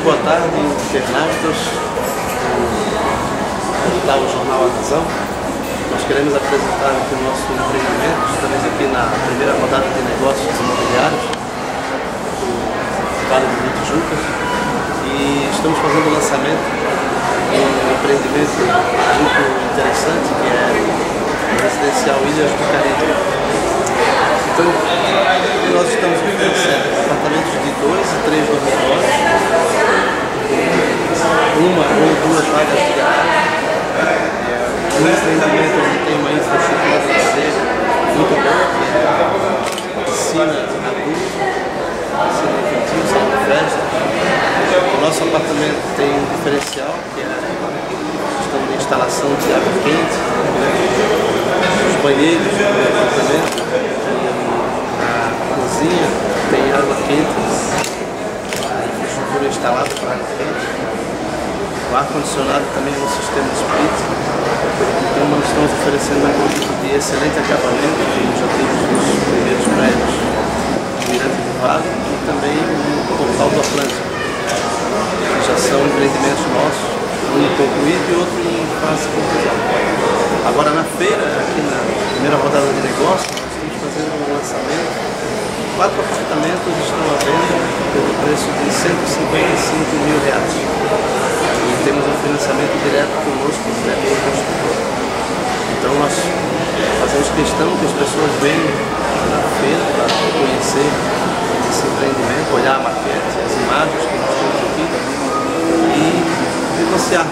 boa tarde, internautas do portal Jornal A Razão. Nós queremos apresentar aqui o nosso empreendimento. Estamos aqui na primeira rodada de negócios imobiliários do Vale do Rio Tijuca e estamos fazendo o lançamento de um empreendimento muito interessante que é o residencial Ilhas do Caribe. Então, nós estamos oferecendo apartamentos de 2 e 3 dormitórios, uma ou duas vagas de área, um empreendimento onde tem uma infraestrutura de lazer muito boa, piscina adulta, piscina infantil, salão de festa. O nosso apartamento tem um diferencial, que é a questão de instalação de água quente, os banheiros do apartamento, a cozinha tem água quente, a infraestrutura instalada para água quente, o ar-condicionado também é um sistema split. Então nós estamos oferecendo um produto de excelente acabamento, como já temos nos primeiros prédios do Mirante do Vale e também no Portal do Atlântico, que já são empreendimentos nossos, um concluído e outro em fase de conclusão. Agora na feira, aqui na primeira rodada de negócio, nós estamos fazendo um lançamento. 4 apartamentos estão à venda pelo preço de R$155 mil. E temos um financiamento direto conosco, direto do construtor. Então nós fazemos questão que as pessoas venham na feira para conhecer esse empreendimento, olhar a maquete, as imagens que nós temos aqui e negociar.